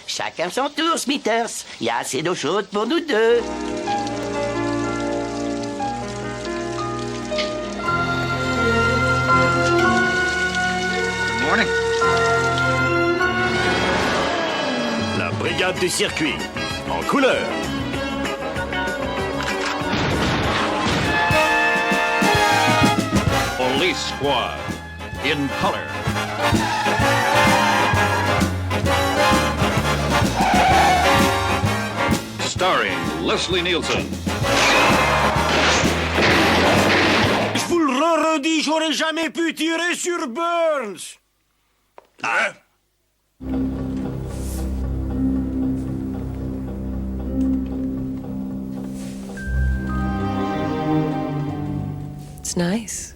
Chacun son tour, Smithers. Il y a assez d'eau chaude pour nous deux. Good morning. La brigade du circuit, en couleur. Police Squad, in color. Starring Leslie Nielsen. Je vous le redis, j'aurais jamais pu tirer sur Burns. Hein? It's nice.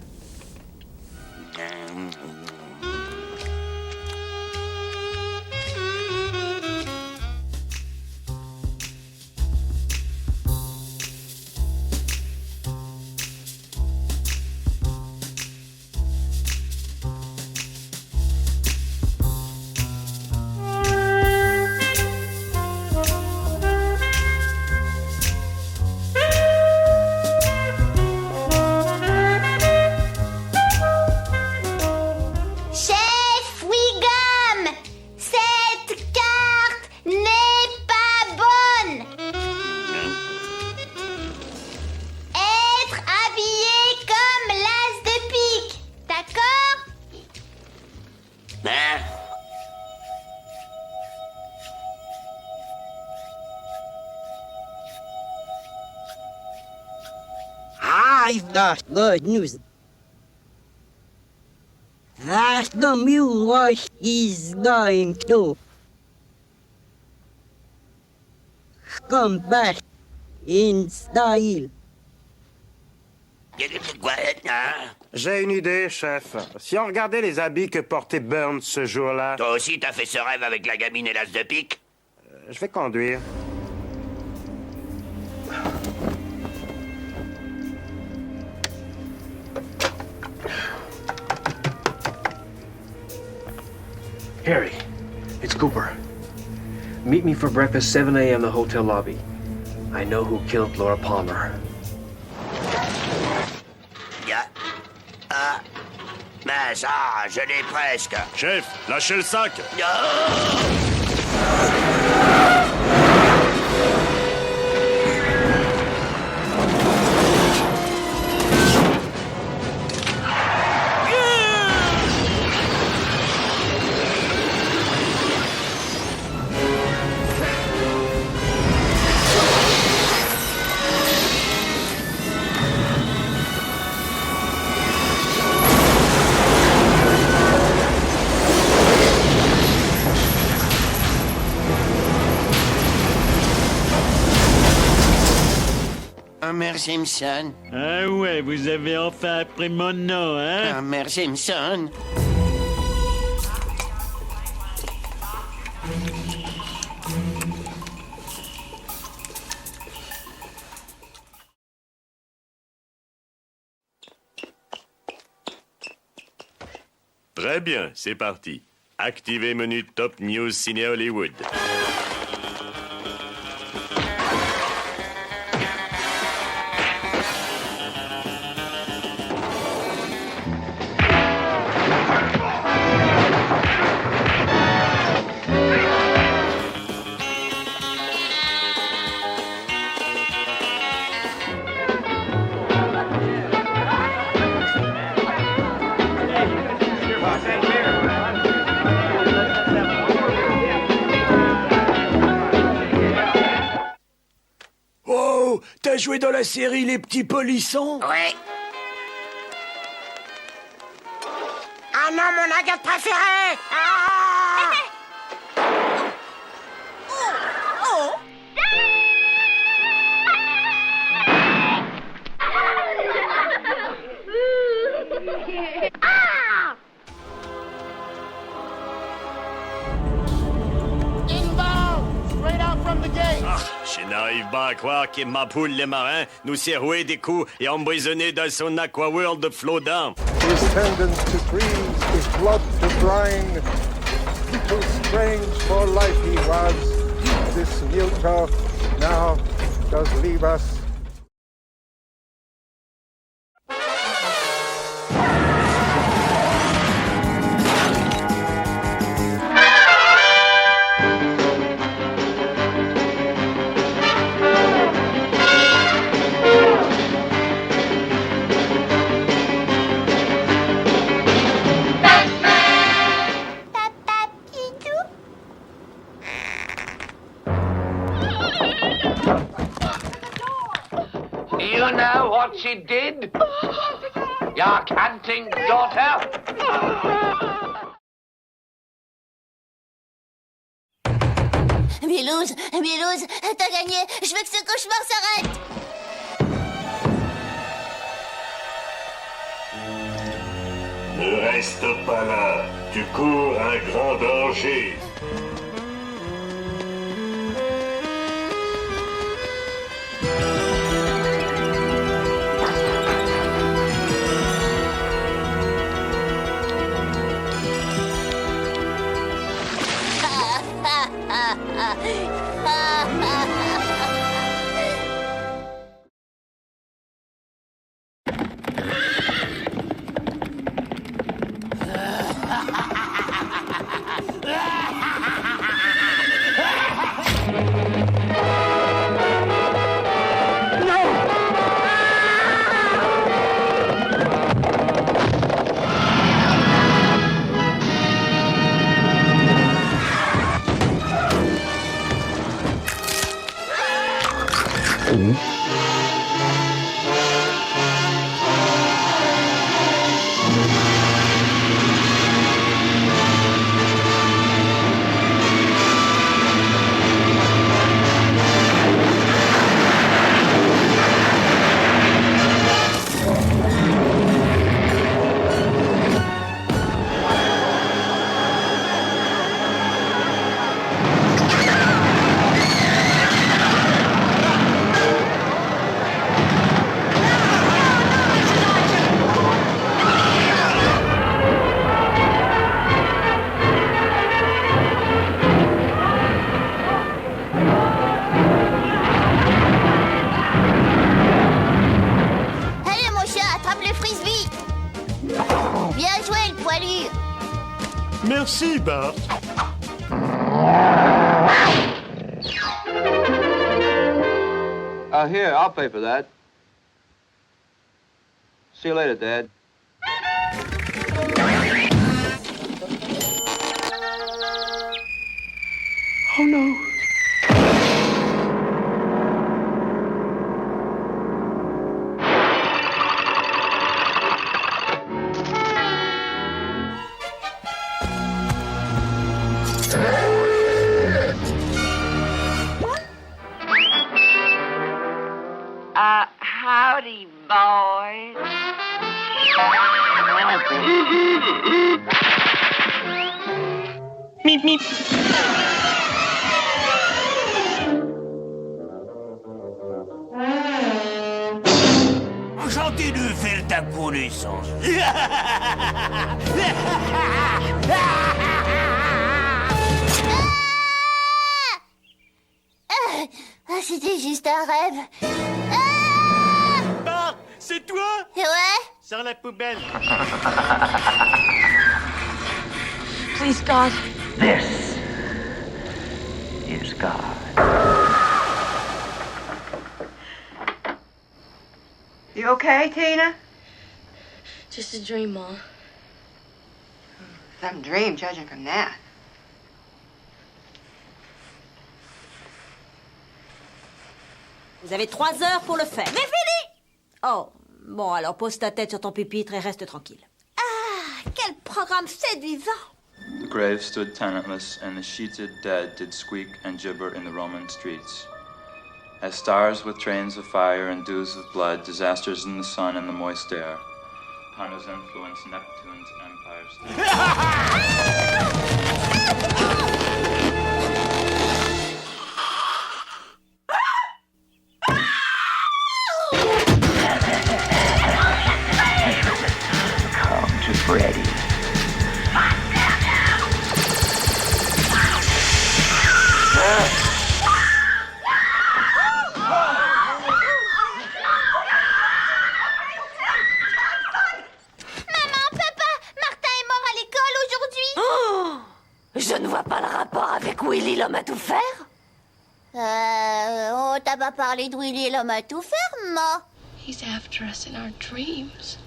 Chef Wiggum, cette carte n'est pas bonne. Être habillé comme l'as de pique, d'accord? Hein? I've got good news. That the mule wash is going to come back in style. Quoi, hein? J'ai une idée, chef. Si on regardait les habits que portait Burns ce jour-là, Toi aussi, t'as fait ce rêve avec la gamine et l'as de pique? je vais conduire. Harry, it's Cooper. Meet me for breakfast 7 a.m. the hotel lobby. I know who killed Laura Palmer. Ya. Ah. Mince, je l'ai presque. Chef, lâchez le sac. Homer Simpson. Ah ouais, vous avez enfin appris mon nom, hein? Homer Simpson. Très bien, c'est parti. Activez menu Top News Ciné Hollywood. Oh, t'as joué dans la série Les Petits Polissons? Ouais. Ah non, mon agate préférée! Je n'arrive pas à croire que ma poule les marins nous s'est roué des coups et emprisonné dans son aquaworld de flot d'armes. His tendons to freeze, his blood to brine. strange for life he was. This Muto now does leave us. You know what she did? Your canting daughter? Milouz, t'as gagné. Je veux que ce cauchemar s'arrête. Ne reste pas là. Tu cours un grand danger. Merci, Bart. Here, I'll pay for that. See you later, Dad. Oh no. Howdy, boys. Meep, meep. Enchanté de faire ta connaissance. C'était juste un rêve. Bart, c'est toi? Ouais. Sors la poubelle. Please, God. This is God. You okay, Tina? Just a dream, Mom. Some dream, judging from that. Vous avez 3 heures pour le faire. Mais fini! Oh, bon, alors pose ta tête sur ton pupitre et reste tranquille. Ah, quel programme séduisant! The grave stood tenantless, and the sheeted dead did squeak and gibber in the Roman streets. As stars with trains of fire and dews of blood, disasters in the sun and the moist air, upon whose influence Neptune's empire Come to Freddy. On t'a pas parlé de Willy l'homme à tout faire, maman? He's after us in our dreams.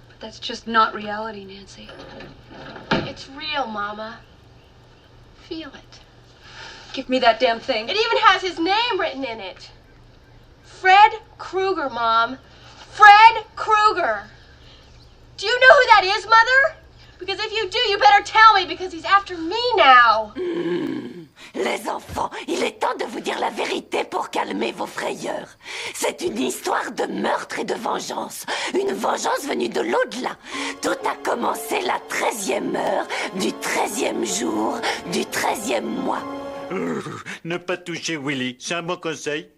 But that's just not reality, Nancy. It's real, Mama. Feel it. Give me that damn thing. It even has his name written in it. Fred Krueger, Mom. Fred Krueger. Do you know who that is, Mother? Because if you do, you better tell me, because he's after me now. Les enfants, il est temps de vous dire la vérité pour calmer vos frayeurs. C'est une histoire de meurtre et de vengeance. Une vengeance venue de l'au-delà. Tout a commencé la 13e heure du 13e jour du 13e mois. Ne pas toucher Willy, c'est un bon conseil.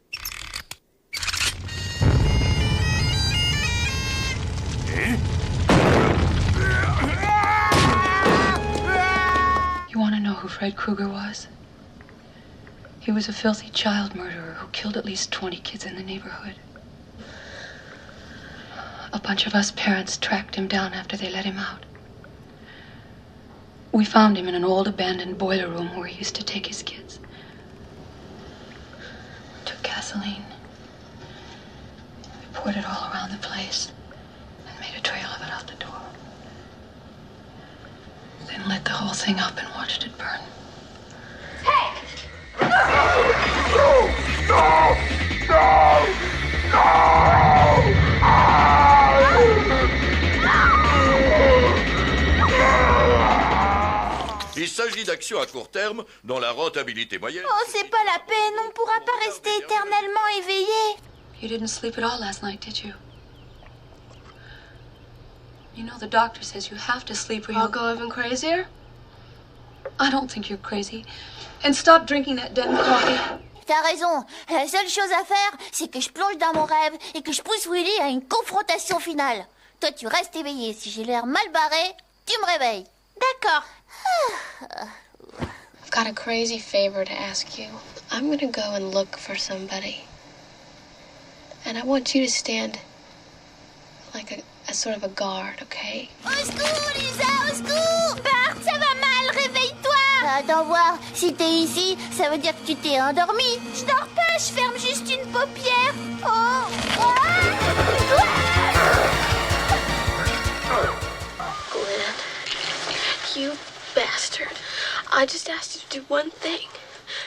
You want to know who Fred Krueger was? He was a filthy child murderer who killed at least 20 kids in the neighborhood. A bunch of us parents tracked him down after they let him out. We found him in an old abandoned boiler room where he used to take his kids. Took gasoline. We poured it all around the place and made a trail of it out the door. Then lit the whole thing up and watched it burn. Il s'agit d'actions à court terme dont la rentabilité moyenne... Oh, c'est pas la peine, on pourra pas rester éternellement éveillé. You didn't sleep at all last night, did you? You know the doctor says you have to sleep or you'll go even crazier? I don't think you're crazy. And stop drinking that damn coffee. T'as raison. La seule chose à faire, c'est que je plonge dans mon rêve et que je pousse Willy à une confrontation finale. Toi, tu restes éveillé. Si j'ai l'air mal barré, tu me réveilles. D'accord. I've got a crazy favor to ask you. I'm gonna go and look for somebody. And I want you to stand like a sort of a guard, okay? Au secours, Lisa, au secours! Bart, ça va mal, réveille-toi! Attends voir, si t'es ici, ça veut dire que tu t'es endormi. Je dors pas, je ferme juste une paupière. Oh! Glenn, you bastard. I just asked you to do one thing.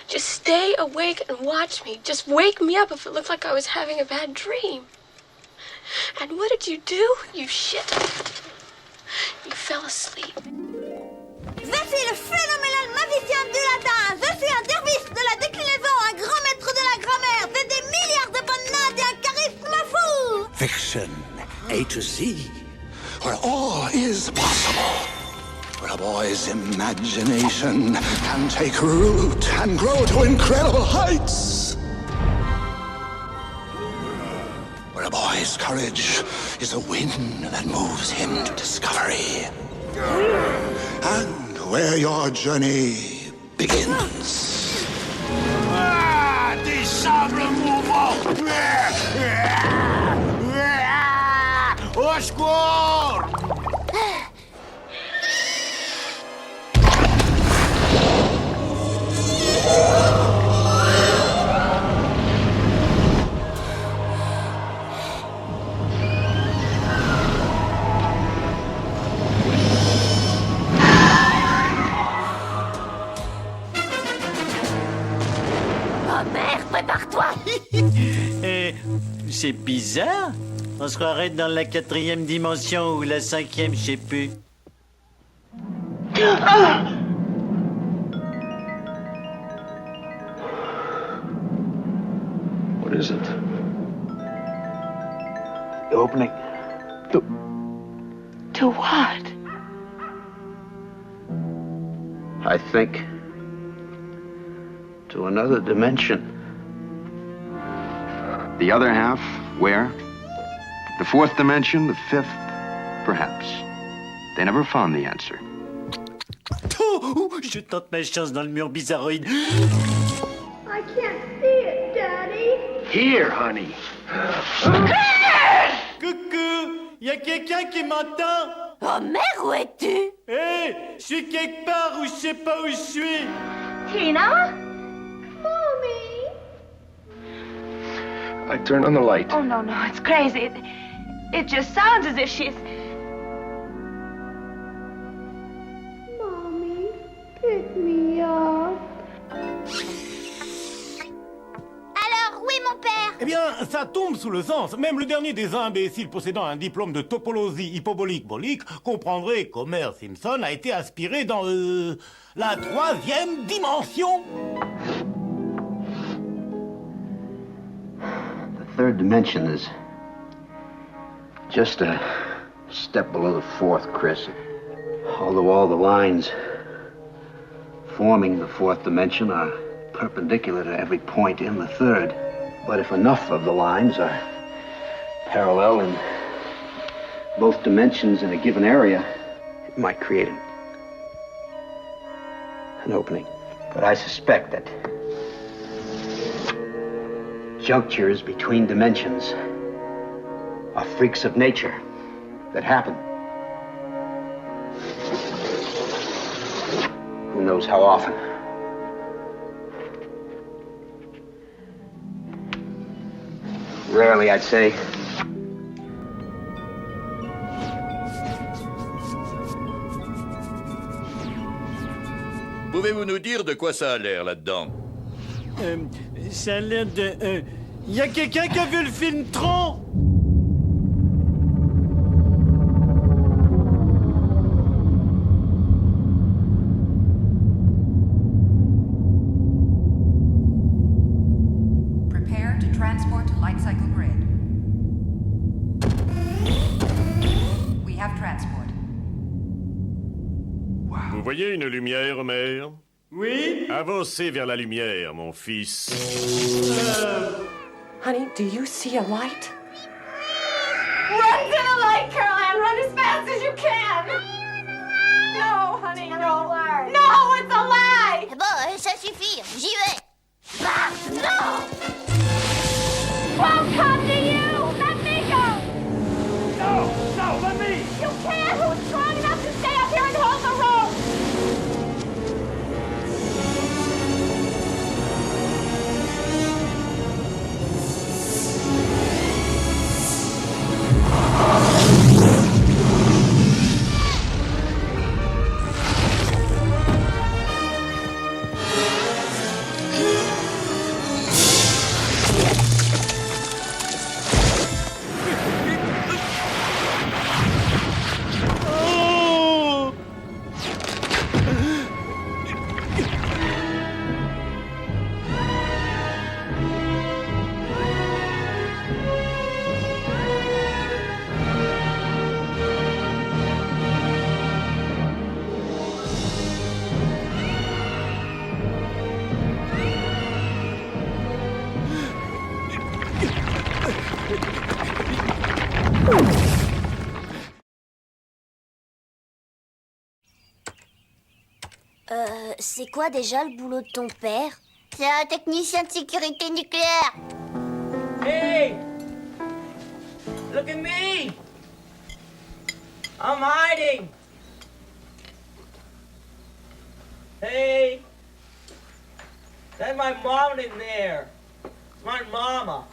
Just stay awake and watch me. Just wake me up if it looked like I was having a bad dream. And what did you do, you shit? You fell asleep. Je suis le phénoménal magicien du latin. Je suis un derviche de la déclinaison, un grand maître de la grammaire. J'ai des milliards de bonnes notes et un charisme fou. Fiction, A to Z, where all is possible. Where a boy's imagination can take root and grow to incredible heights. Where a boy's courage is a wind that moves him to discovery. And where your journey begins. Des sables mouvants! Au secours! Prépare-toi. C'est bizarre. On se croirait dans la 4e dimension ou la 5e, je sais plus. What is it? The opening. To what? I think to another dimension. The other half, where? The 4th dimension, the 5th, perhaps. They never found the answer. Oh, je tente ma chance dans le mur bizarroïde. I can't see it, Daddy. Here, honey. Coucou, y a quelqu'un qui m'entend? Homer, où es-tu? Hé, je suis quelque part où je sais pas où je suis. Tina? Mommy? I turned on the light. Oh, no, no, it's crazy. It just sounds as if she's... Mommy, pick me up. Alors, où est mon père? Eh bien, ça tombe sous le sens. Même le dernier des imbéciles possédant un diplôme de topologie hypobolique-bolique comprendrait qu'Homer Simpson a été aspiré dans, la 3e dimension. The third dimension is just a step below the fourth, Chris. Although all the lines forming the fourth dimension are perpendicular to every point in the third. But if enough of the lines are parallel in both dimensions in a given area, it might create an opening. But I suspect that junctures between dimensions are freaks of nature that happen. Who knows how often? Rarely, I'd say. Pouvez-vous nous dire de quoi ça a l'air là-dedans? Ça a l'air de... Y a quelqu'un qui a vu le film Tron? Prepare to transport to light cycle grid. We have transport. Vous voyez une lumière, Homer? Oui? Avancez vers la lumière, mon fils. Honey, do you see a light? Run to the light, Caroline! Run as fast as you can! No, honey, no. No, it's a lie! Bon, ça suffit, j'y vais! Ah, non! Won't come to you! Let me go! No, let me! You can't! Who's strong enough to stay up here and hold the rope? C'est quoi déjà le boulot de ton père? C'est un technicien de sécurité nucléaire. Hey! Look at me! I'm hiding! Hey! That's my mom in there. My mama.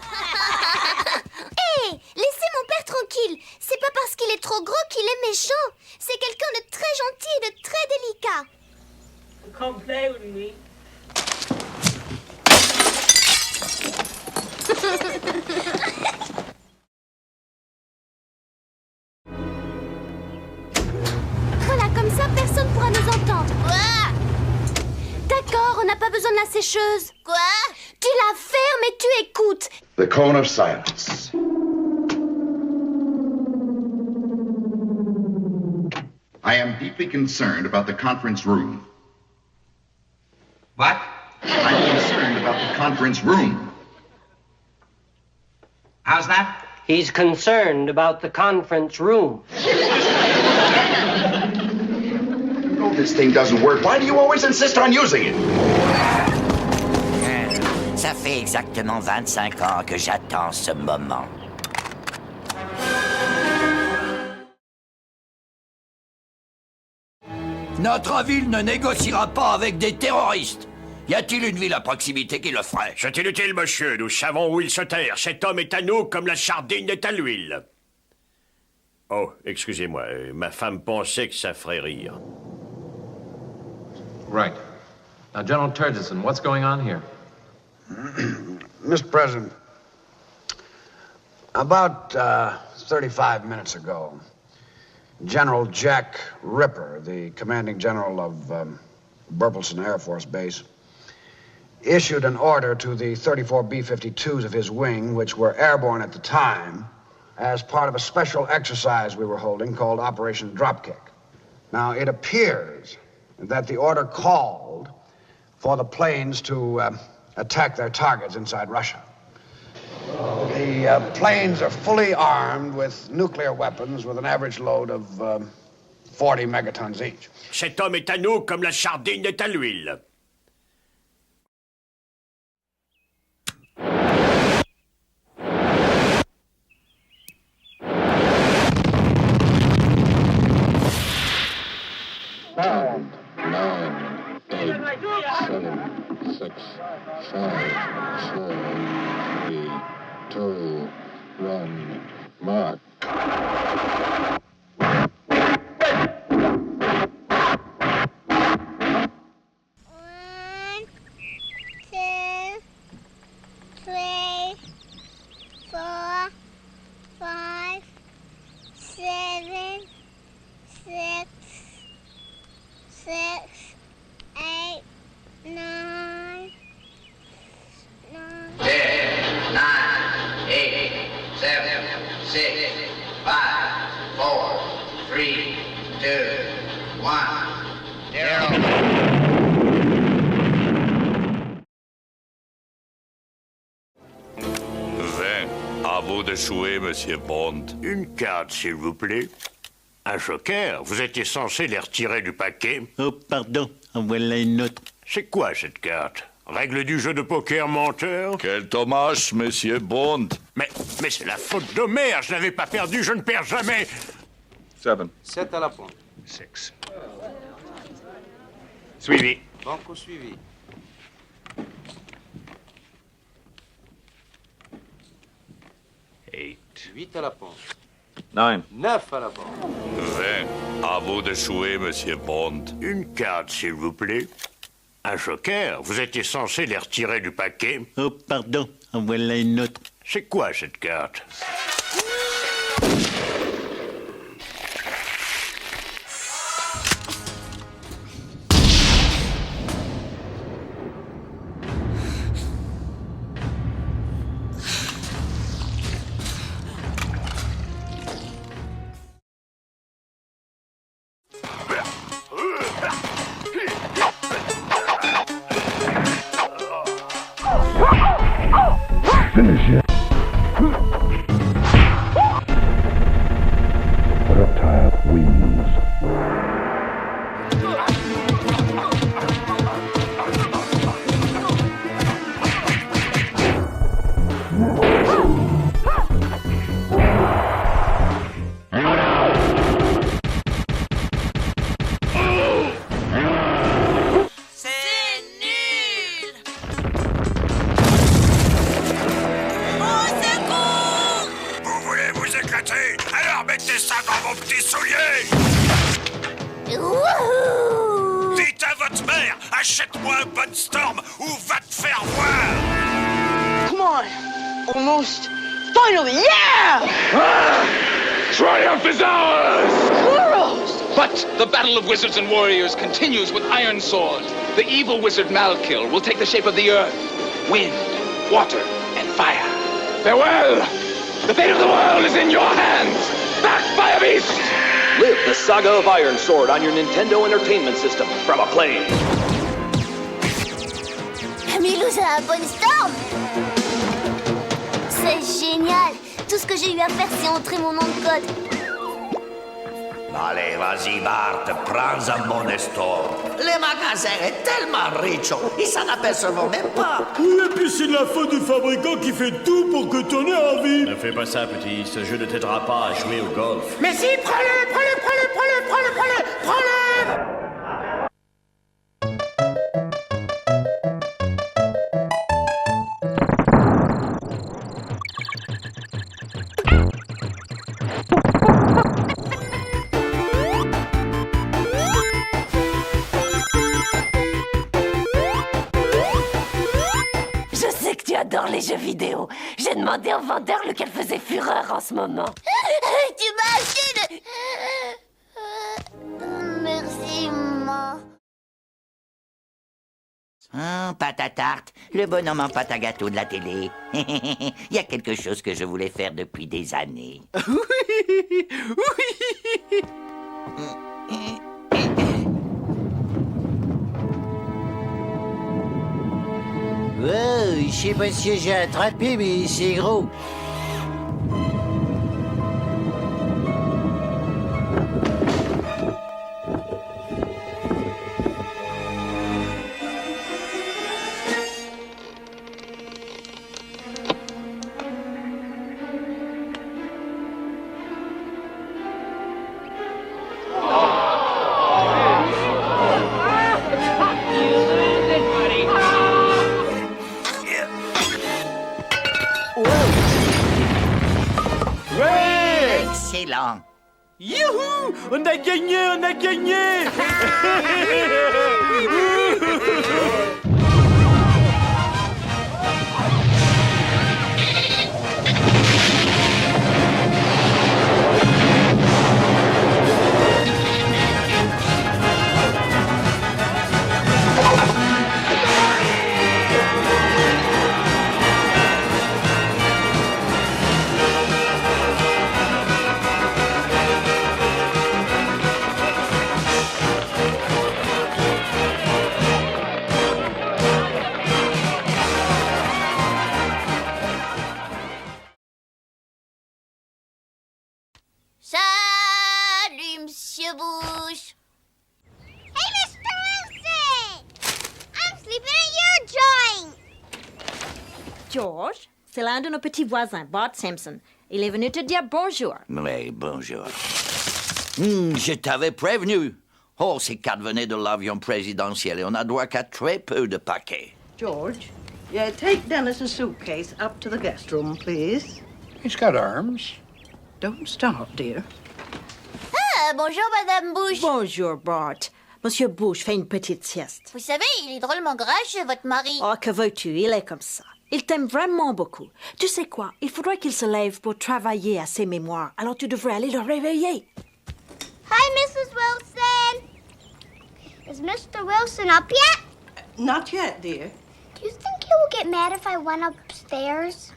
Hé! Laissez mon père tranquille. C'est pas parce qu'il est trop gros qu'il est méchant. C'est quelqu'un de très gentil et de très délicat. Come play with me. Voilà, comme ça, personne pourra nous entendre. Quoi? D'accord, on n'a pas besoin de la sécheuse. Quoi? Tu la fermes et tu écoutes. The cone of silence. I am deeply concerned about the conference room. What? I'm concerned about the conference room. How's that? He's concerned about the conference room. You know this thing doesn't work. Why do you always insist on using it? Ça fait exactement 25 ans que j'attends ce moment. Notre ville ne négociera pas avec des terroristes. Y a-t-il une ville à proximité qui le ferait? C'est inutile, monsieur. Nous savons où il se terre. Cet homme est à nous comme la sardine est à l'huile. Oh, excusez-moi. Ma femme pensait que ça ferait rire. Right. Now, General Turgidson, what's going on here? Mr. President, about 35 minutes ago, General Jack Ripper, the commanding general of Burleson Air Force Base, issued an order to the 34 B-52s of his wing, which were airborne at the time, as part of a special exercise we were holding called Operation Dropkick. Now, it appears that the order called for the planes to attack their targets inside Russia. The planes are fully armed with nuclear weapons with an average load of 40 megatons each. Cet homme est à nous comme la sardine est à l'huile. Five, 9, 8, 7, 6, 5, 4, 3, 2, 1, mark. 3, 4, 5, 7, 6, 8, 9, 10, 9, 8, 7, 6, 5, 4, 3, 2, 1, 0. À vous de jouer, Monsieur Bond. Une carte, s'il vous plaît. Un joker? Vous étiez censé les retirer du paquet. Oh, pardon. En voilà une autre. C'est quoi, cette carte? Règle du jeu de poker menteur? Quel dommage, Monsieur Bond. Mais c'est la faute d'Homer. Je n'avais pas perdu, je ne perds jamais. 7. 7 à la pointe. 6. Suivi. Banco suivi. 8. 8 à la pointe. 9. 9 à la pointe. 20. À vous de jouer, Monsieur Bond. Une carte, s'il vous plaît. Un joker? Vous étiez censé les retirer du paquet. Oh, pardon. En voilà une autre. C'est quoi, cette carte? Finish it. Reptile wings. Alors mettez ça dans vos petits souliers! Wouhou! Dites à votre mère, achète-moi un bon Storm ou va te faire voir! Come on! Almost! Finally, yeah! Triumph is ours! Squirrels! But the battle of wizards and warriors continues with iron swords. The evil wizard Malkil will take the shape of the earth, wind, water, and fire. Farewell! The fate of the world is in your hands! Back, Fire Beast! Live the saga of Iron Sword on your Nintendo Entertainment System from Acclaim. Milou, c'est un bon Storm! C'est génial! Tout ce que j'ai eu à faire, c'est entrer mon nom de code. Allez, vas-y, Bart, prends un bon Storm. Les magasins est tellement riches, ils s'en apercevront même pas. Et puis c'est de la faute du fabricant qui fait tout pour que t'en aies envie. Ne fais pas ça, petit. Ce jeu ne t'aidera pas à jouer au golf. Mais si, prends-le! Tu adores les jeux vidéo. J'ai demandé au vendeur lequel faisait fureur en ce moment. Tu m'as acheté Merci, maman. Pâte à tarte, le bonhomme en pâte à gâteau de la télé. Il y a quelque chose que je voulais faire depuis des années. Wow, je sais pas si j'ai attrapé, mais c'est gros. Excellent. Youhou! On a gagné, on a gagné! Salut, Monsieur Bush. Hey, Mr. Wilson! I'm sleeping in your joint. George, c'est l'un de nos petits voisins, Bart Simpson. Il est venu te dire bonjour. Oui, bonjour. Je t'avais prévenu. Oh, ces cartes venaient de l'avion présidentiel et on a droit qu'à très peu de paquets. George, yeah, take Dennis's suitcase up to the guest room, please. He's got arms. Don't start, dear. Ah, bonjour, Madame Bush. Bonjour, Bart. Monsieur Bush fait une petite sieste. Vous savez, il est drôlement gracieux, votre mari. Oh, que veux-tu, il est comme ça. Il t'aime vraiment beaucoup. Tu sais quoi, il faudrait qu'il se lève pour travailler à ses mémoires. Alors tu devrais aller le réveiller. Hi, Mrs. Wilson. Is Mr. Wilson up yet? Not yet, dear. Do you think he will get mad if I went upstairs?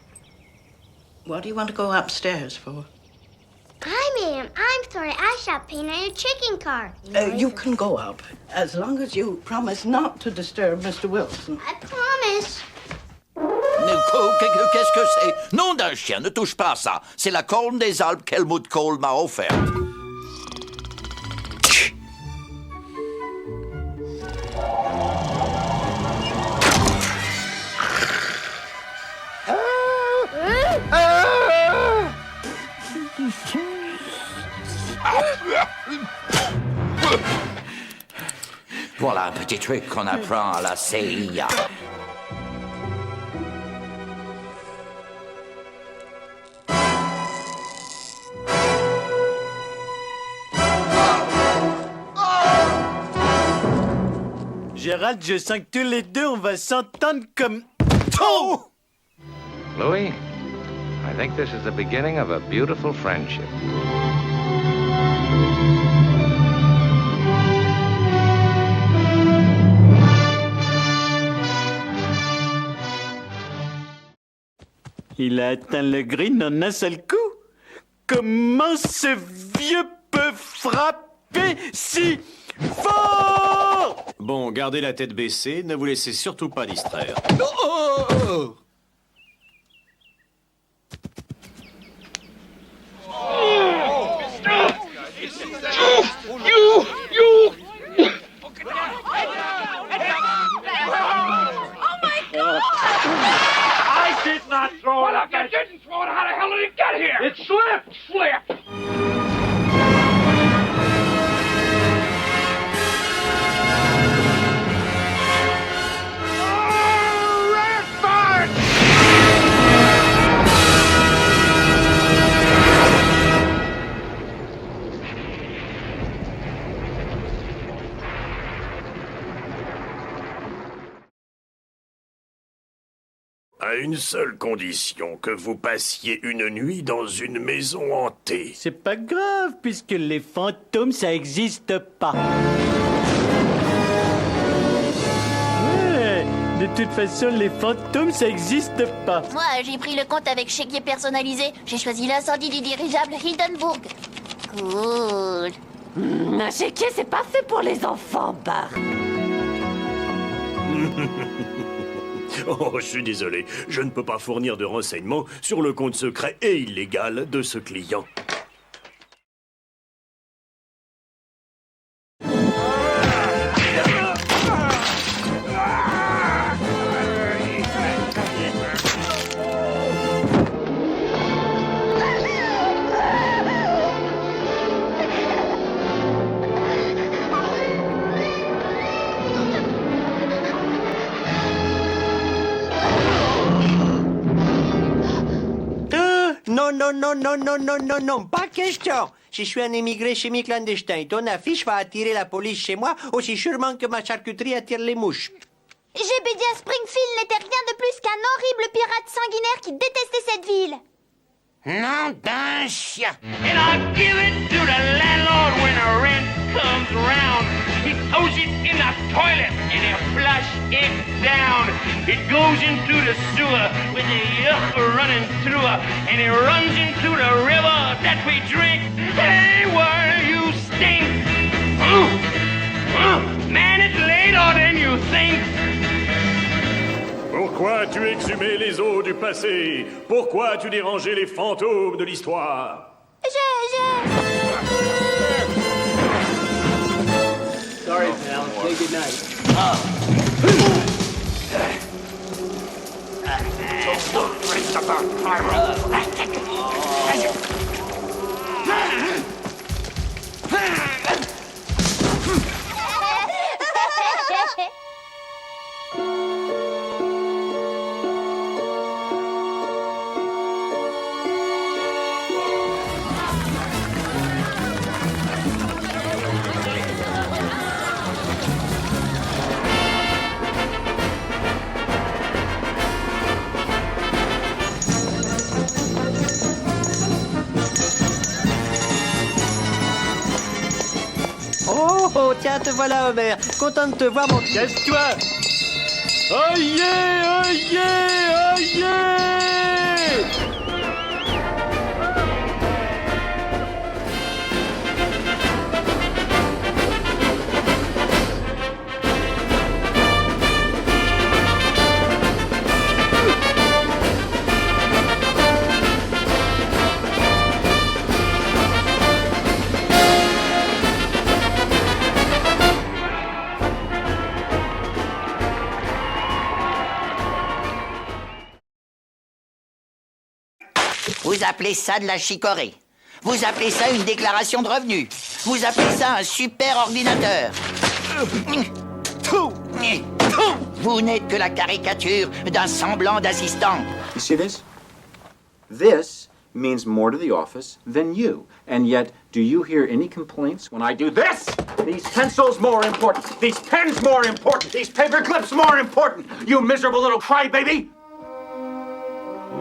What do you want to go upstairs for? Hi, ma'am. I'm sorry. I shot paint on your chicken car. You can go up, as long as you promise not to disturb Mr. Wilson. I promise. Qu'est-ce que c'est? Nom d'un chien, ne touche pas à ça. C'est la corne des Alpes qu'Helmut Kohl m'a offerte. Voilà un petit truc qu'on apprend à la CIA. Gérald, je sens que tous les deux, on va s'entendre comme... Oh! Louis, I think this is the beginning of a beautiful friendship. Il a atteint le green en un seul coup. Comment ce vieux peut frapper si fort? Bon, gardez la tête baissée, ne vous laissez surtout pas distraire. I did not throw it. Well, if you didn't throw it, how the hell did it get here? It slipped. Slipped. À une seule condition, que vous passiez une nuit dans une maison hantée. C'est pas grave, puisque les fantômes, ça existe pas. Ouais, de toute façon, les fantômes, ça existe pas. Moi, j'ai pris le compte avec chéquier personnalisé. J'ai choisi l'incendie du dirigeable Hindenburg. Cool. Un chéquier, c'est pas fait pour les enfants, Bart. Oh, je suis désolé. Je ne peux pas fournir de renseignements sur le compte secret et illégal de ce client. Non, pas question. Si je suis un émigré semi-clandestin, ton affiche va attirer la police chez moi aussi sûrement que ma charcuterie attire les mouches. Gébedia Springfield n'était rien de plus qu'un horrible pirate sanguinaire qui détestait cette ville. Nom d'un chien. And I'll give it to the landlord when the rent comes round. He throws it in the toilet and he flush it down. It goes into the sewer with the yuck running through her, and it runs into the river that we drink. Hey, where you stink! Man, it's later than you think. Pourquoi as-tu exhumé les eaux du passé? Pourquoi as-tu dérangé les fantômes de l'histoire? Sorry, pal. Say goodnight. Oh, tiens, te voilà, Homer. Content de te voir, mon... Casse-toi! Oh yeah! Oh yeah! Oh yeah! Vous appelez ça de la chicorée. Vous appelez ça une déclaration de revenus. Vous appelez ça un super ordinateur. Vous n'êtes que la caricature d'un semblant d'assistant. You see this? This means more to the office than you. And yet, do you hear any complaints when I do this? These pencils more important. These pens more important. These paper clips more important. You miserable little crybaby!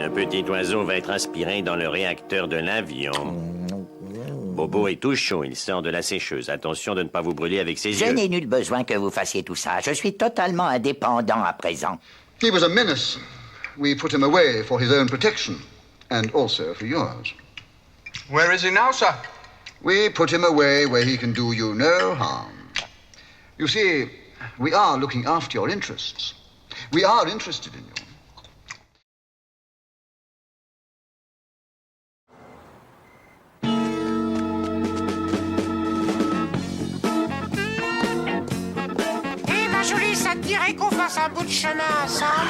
Le petit oiseau va être aspiré dans le réacteur de l'avion. Bobo est tout chaud, il sort de la sécheuse. Attention de ne pas vous brûler avec ses Je yeux. n'ai nul besoin que vous fassiez tout ça. Je suis totalement indépendant à présent. He was a menace. We put him away for his own protection, and also for yours. Where is he now, sir? We put him away where he can do you no harm. You see, we are looking after your interests. We are interested in you. Jolie, ça te dirait qu'on fasse un bout de chemin ensemble?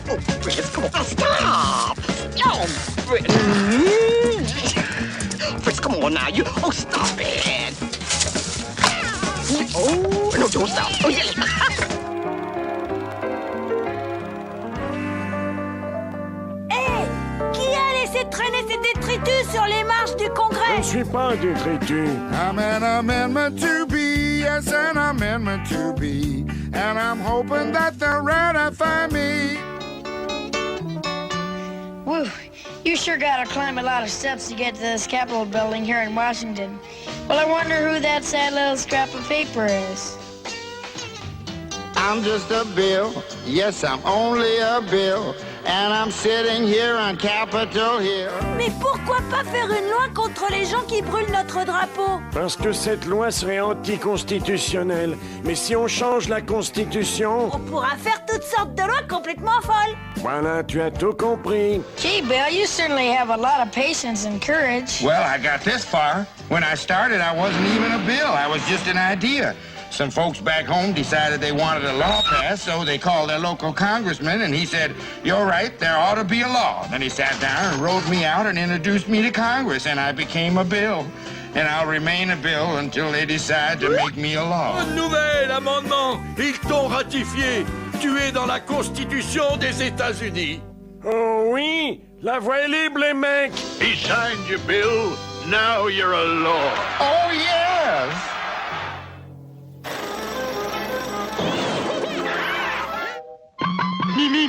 Oh, Fritz, come on, stop! Oh, Fritz, come on now, you... Oh, stop it! Oh, no, don't stop. Oh, yeah. Hé! Qui a laissé traîner ces détritus sur les marches du Congrès? Je ne suis pas un détritus. I'm an amendment to be, yes, an amendment to be. and I'm hoping that they'll ratify me. Whew, you sure gotta climb a lot of steps to get to this Capitol building here in Washington. Well, I wonder who that sad little scrap of paper is. I'm just a bill, yes, I'm only a bill, and I'm sitting here on Capitol Hill. Mais pourquoi pas faire une loi contre les gens qui brûlent notre drapeau? Parce que cette loi serait anticonstitutionnelle. Mais si on change la Constitution... On pourra faire toutes sortes de lois complètement folles. Voilà, tu as tout compris. Gee, Bill, you certainly have a lot of patience and courage. Well, I got this far. When I started, I wasn't even a bill. I was just an idea. Some folks back home decided they wanted a law passed, so they called their local congressman, and he said, "You're right, there ought to be a law." Then he sat down and wrote me out and introduced me to Congress, and I became a bill. And I'll remain a bill until they decide to make me a law. Bonne nouvelle, amendement. Ils t'ont ratifié. Tu es dans la Constitution des États-Unis. Oh oui, la voie est libre, les mecs. He signed your bill. Now you're a law. Oh, yes! Mimi.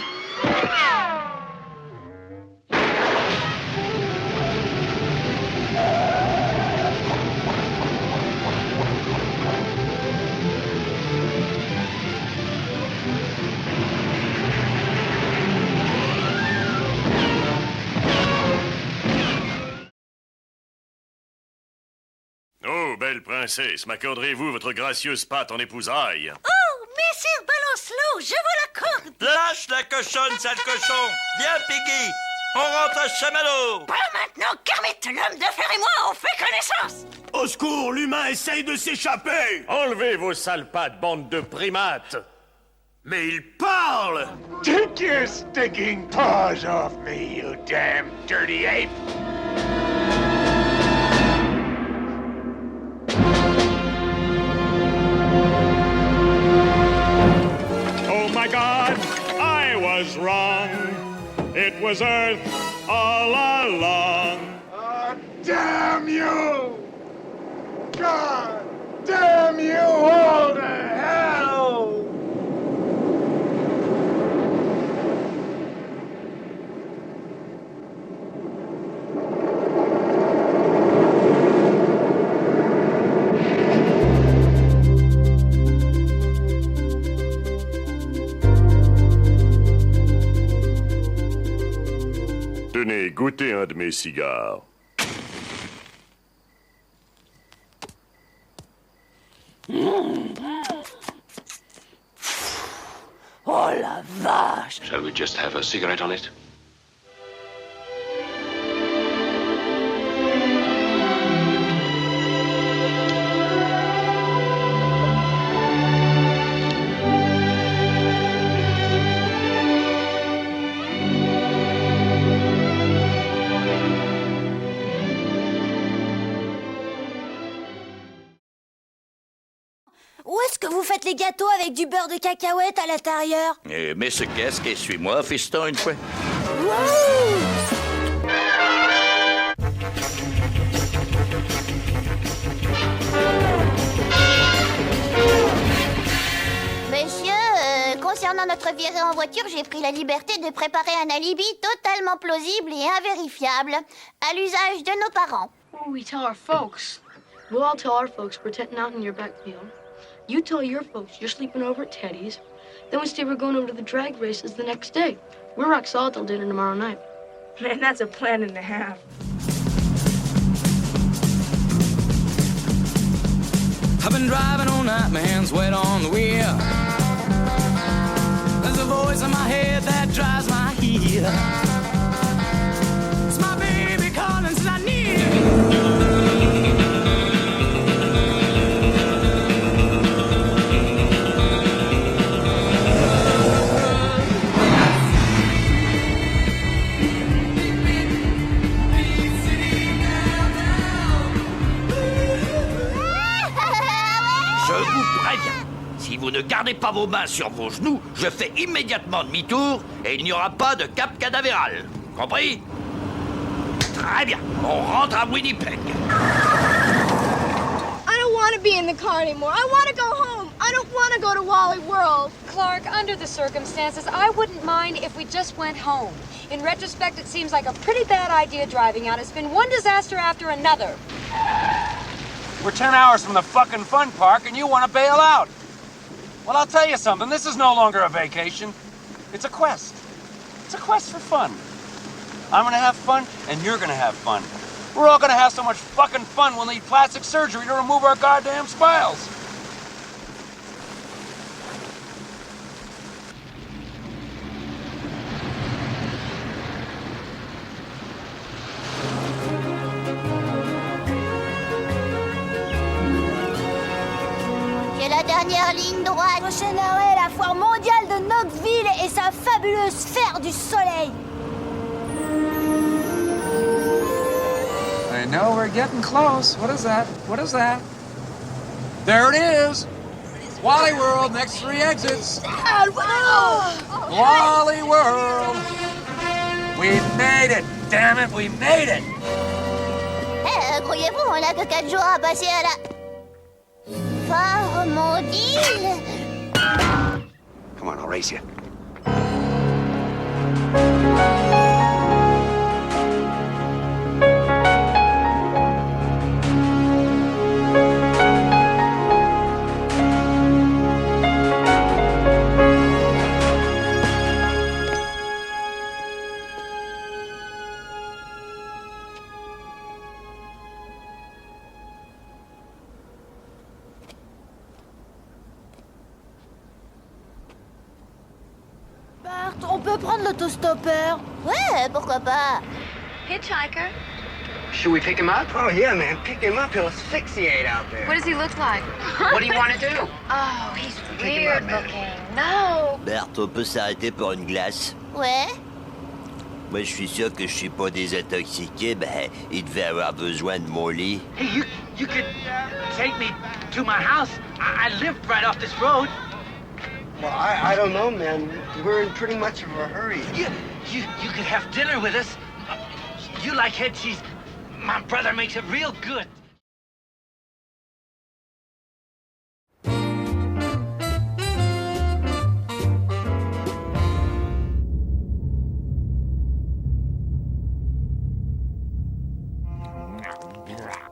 Oh, belle princesse, m'accorderez-vous votre gracieuse patte en épousailles? Oh, messire Balance-l'eau, je vous l'accorde. Lâche la cochonne, sale cochon. Viens, Piggy. On rentre à Chamallow. Pas maintenant, Kermit, l'homme de fer et moi, on fait connaissance. Au secours, l'humain essaye de s'échapper. Enlevez vos sales pattes, bande de primates. Mais il parle. Take your stinking paws off me, you damn dirty ape! Oh my God, I was wrong. It was Earth all along. Oh, damn you! God damn you all to hell! Tenez, goûtez un de mes cigares. Oh la vache! Shall we just have a cigarette on it? Où est-ce que vous faites les gâteaux avec du beurre de cacahuète à l'intérieur? Mets ce casque et suis-moi, fiston, une fois. Monsieur, concernant notre virée en voiture, j'ai pris la liberté de préparer un alibi totalement plausible et invérifiable à l'usage de nos parents. What will we tell our folks? We'll all tell our folks we're tetting out in your backfield. You tell your folks you're sleeping over at Teddy's. Then we say we're going over to the drag races the next day. We're rock solid till dinner tomorrow night. Man, that's a plan and a half. I've been driving all night, my hands wet on the wheel. There's a voice in my head that drives my heel. It's my baby calling, says I need you. Si vous ne gardez pas vos mains sur vos genoux, je fais immédiatement demi-tour et il n'y aura pas de cap cadavéral. Compris? Très bien. On rentre à Winnipeg. I don't want to be in the car anymore. I want to go home. I don't want to go to Wally World. Clark, under the circumstances, I wouldn't mind if we just went home. In retrospect, it seems like a pretty bad idea driving out. It's been one disaster after another. We're 10 hours from the fucking fun park and you want to bail out. Well, I'll tell you something. This is no longer a vacation. It's a quest. It's a quest for fun. I'm gonna have fun and you're gonna have fun. We're all gonna have so much fucking fun we'll need plastic surgery to remove our goddamn smiles. C'est la dernière ligne droite. Prochain arrêt, la foire mondiale de Knoxville et sa fabuleuse sphère du soleil. I know we're getting close. What is that? What is that? There it is. Wally World, next 3 exits. Dad, wow! Wally World. We made it. Damn it, we made it. Croyez-vous, on n'a que 4 jours à passer à la... Foire mondiale. Come on, I'll race you. Bart, on peut prendre l'autostoppeur? Ouais, pourquoi pas? Hitchhiker. Should we pick him up? Oh, yeah, man. Pick him up. He'll asphyxiate out there. What does he look like? What do you want to do? Oh, he's Pick him weird up, man. looking. No. Bert, on peut s'arrêter pour une glace? Ouais. Moi, je suis sûr que je suis pas désintoxiqué. Ben, il devait avoir besoin de mon lit. Hey, you could take me to my house. I live right off this road. Well, I don't know, man. We're in pretty much of a hurry. You could have dinner with us. You like head cheese. My brother makes it real good.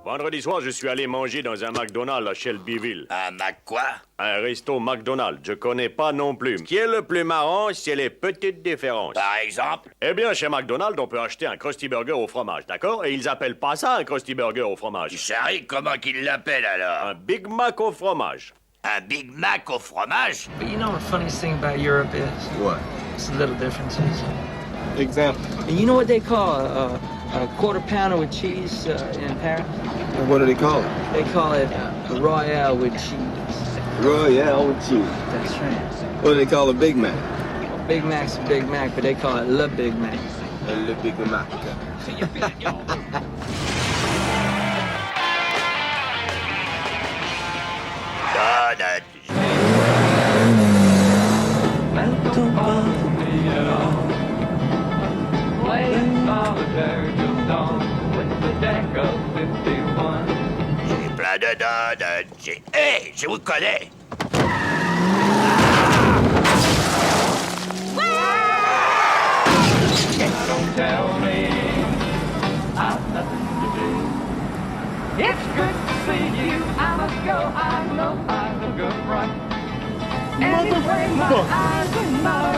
Vendredi soir, je suis allé manger dans un McDonald's à Shelbyville. Un Mac quoi? Un resto McDonald's. Je connais pas non plus. Ce qui est le plus marrant, c'est les petites différences. Par exemple? Eh bien, chez McDonald's, on peut acheter un Krusty Burger au fromage, d'accord? Et ils appellent pas ça un Krusty Burger au fromage. Charlie, comment qu'ils l'appellent alors? Un Big Mac au fromage. Un Big Mac au fromage? But you know what the funniest thing about Europe is? What? It's the little differences. Example. And you know what they call a quarter pounder with cheese in Paris? And what do they call it? They call it a Royale with cheese. Royale with cheese. That's right. What do they call a Big Mac? Well, Big Mac's a Big Mac, but they call it Le Big Mac. Le Big Mac. J'ai plein de donuts. Hé, je vous connais. It's good to see you. I must go. I know I'm a good run. Anyway, my eyes are not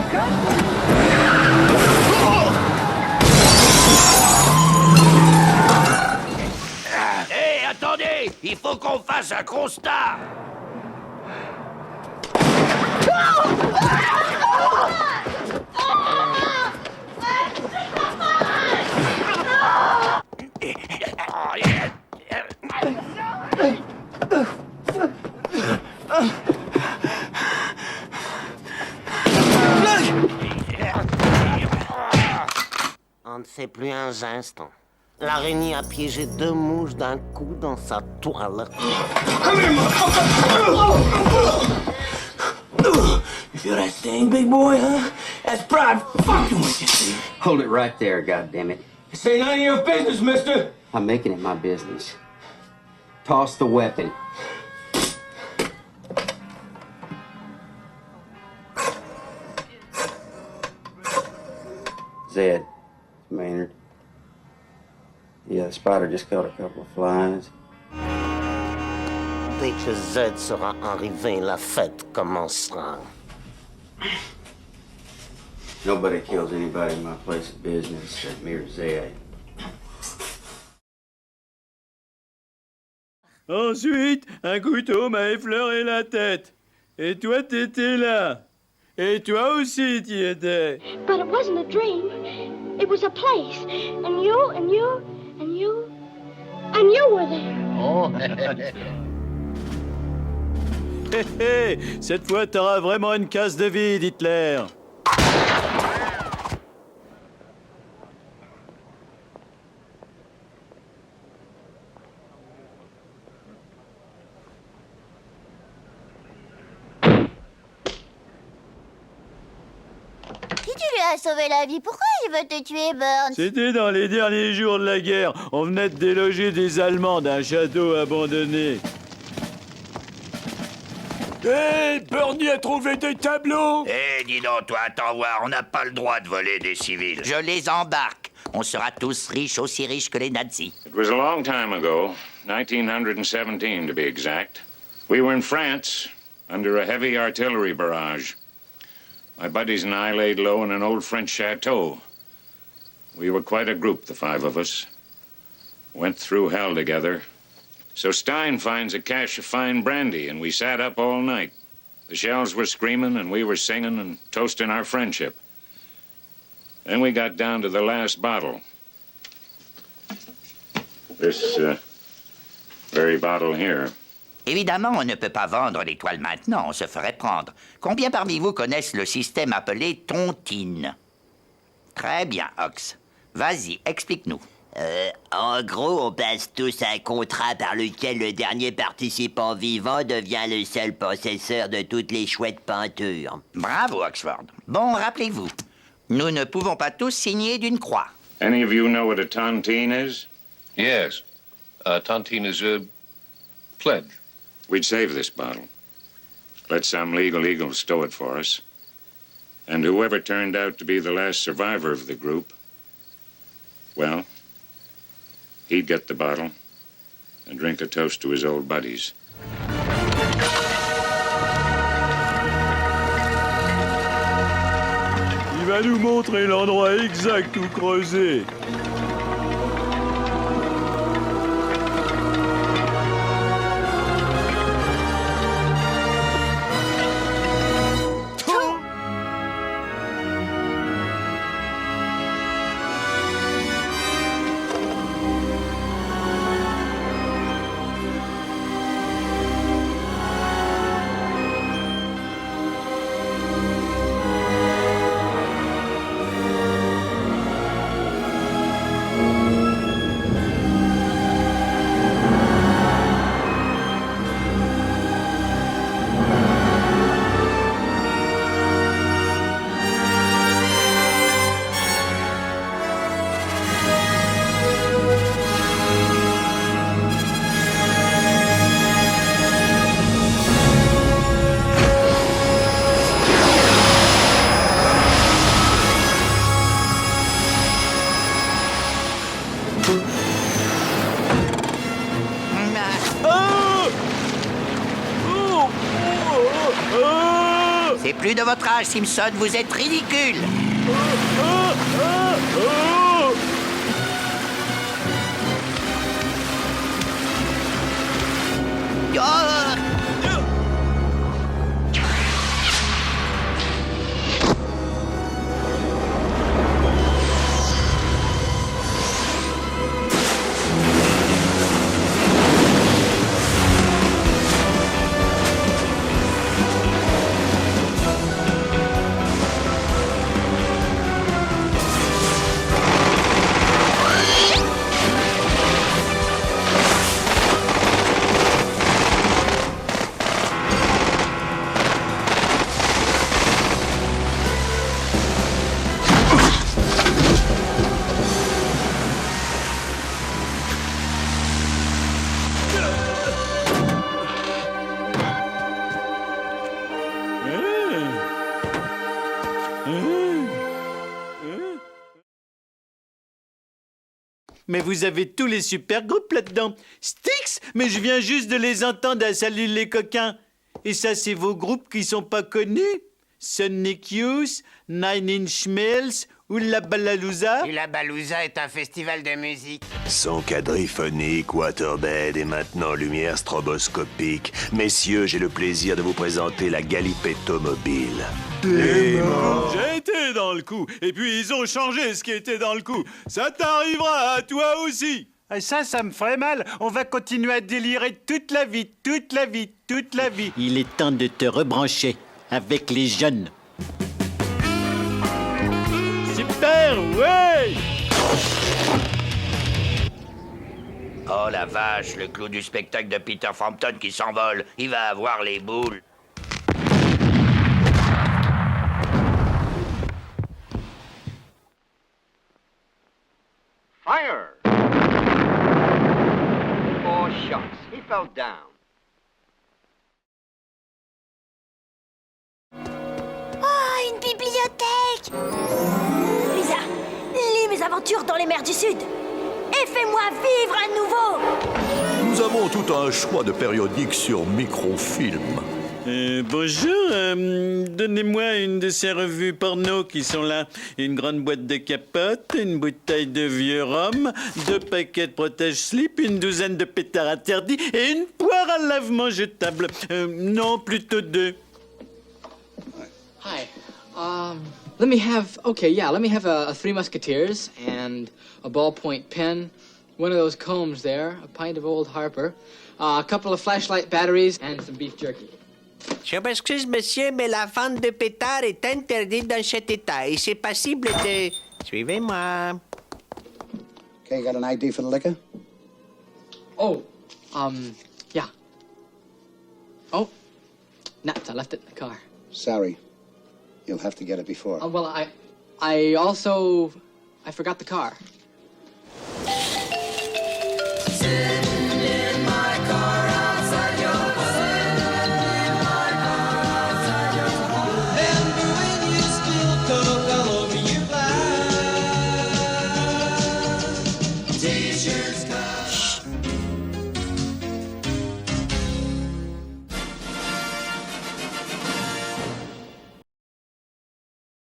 Hé, attendez! Il faut qu'on fasse un constat! On ne fait plus un instant. L'araignée a piégé 2 mouches d'un coup dans sa toile. You feel that sting, big boy, huh? That's pride fucking with you, see? Hold it right there, goddammit. This ain't none of your business, mister. I'm making it my business. Toss the weapon. Zed. Maynard. Yeah, the spider just caught a couple of flies. Dès que Z sera arrivé, la fête commencera. Nobody kills anybody in my place of business except me or Zed. Ensuite, un couteau m'a effleuré la tête. Et toi, t'étais là. Et toi aussi, t'y étais. But it wasn't a dream. It was a place. And you, and you, and you, and you were there. Oh. Hé hé, cette fois, t'auras vraiment une case de vide, Hitler. Qui tu lui as sauvé la vie? Pourquoi il veut te tuer, Burns? C'était dans les derniers jours de la guerre. On venait de déloger des Allemands d'un château abandonné. Hé, Bernie a trouvé des tableaux. Eh, dis donc, toi, attends voir, on n'a pas le droit de voler des civils. Je les embarque. On sera tous riches, aussi riches que les nazis. It was a long time ago, 1917 to be exact. We were in France, under a heavy artillery barrage. My buddies and I laid low in an old French chateau. We were quite a group, the five of us. Went through hell together. So Stein finds a cache of fine brandy, and we sat up all night. The shells were screaming, and we were singing and toasting our friendship. Then we got down to the last bottle. This very bottle here. Évidemment, on ne peut pas vendre l'étoile maintenant, on se ferait prendre. Combien parmi vous connaissent le système appelé tontine? Très bien, Ox. Vas-y, explique-nous. En gros, on passe tous un contrat par lequel le dernier participant vivant devient le seul possesseur de toutes les chouettes peintures. Bravo, Oxford. Bon, rappelez-vous, nous ne pouvons pas tous signer d'une croix. Any of you know what a tontine is? Yes. Tontine is a pledge. We'd save this bottle. Let some legal eagle stow it for us. And whoever turned out to be the last survivor of the group, well, he'd get the bottle and drink a toast to his old buddies. Il va nous montrer l'endroit exact où creuser. C'est plus de votre âge, Simpson, vous êtes ridicule. Oh Mais vous avez tous les super groupes là-dedans. Styx, mais je viens juste de les entendre à Salut les coquins. Et ça, c'est vos groupes qui sont pas connus? Sonic Youth, Nine Inch Nails ou La Balalooza? Et La Balouza est un festival de musique. Son quadriphonique, waterbed et maintenant lumière stroboscopique. Messieurs, j'ai le plaisir de vous présenter la Galipetto-mobile. J'ai été dans le coup. Et puis, ils ont changé ce qui était dans le coup. Ça t'arrivera à toi aussi. Ça me ferait mal. On va continuer à délirer toute la vie, toute la vie, toute la vie. Il est temps de te rebrancher avec les jeunes. Super, ouais! Oh la vache, le clou du spectacle de Peter Frampton qui s'envole. Il va avoir les boules. Fire! Oh, shucks. He fell down. Oh, une bibliothèque! Lisa, lis mes aventures dans les mers du Sud et fais-moi vivre à nouveau! Nous avons tout un choix de périodiques sur microfilm. Bonjour, donnez-moi une de ces revues porno qui sont là. Une grande boîte de capotes, une bouteille de vieux rhum, 2 paquets de protège-slip, une douzaine de pétards interdits et une poire à lavement jetable. Non, plutôt 2. Hi. Let me have a Three Musketeers and a ballpoint pen, one of those combs there, a pint of Old Harper, a couple of flashlight batteries, and some beef jerky. Je m'excuse, monsieur, mais la vente de pétards est interdite dans cet état et c'est passible de... Suivez-moi. Okay, you got an ID for the liquor? Oh, yeah. Oh, nuts, I left it in the car. Sorry. You'll have to get it before. Well, I forgot the car.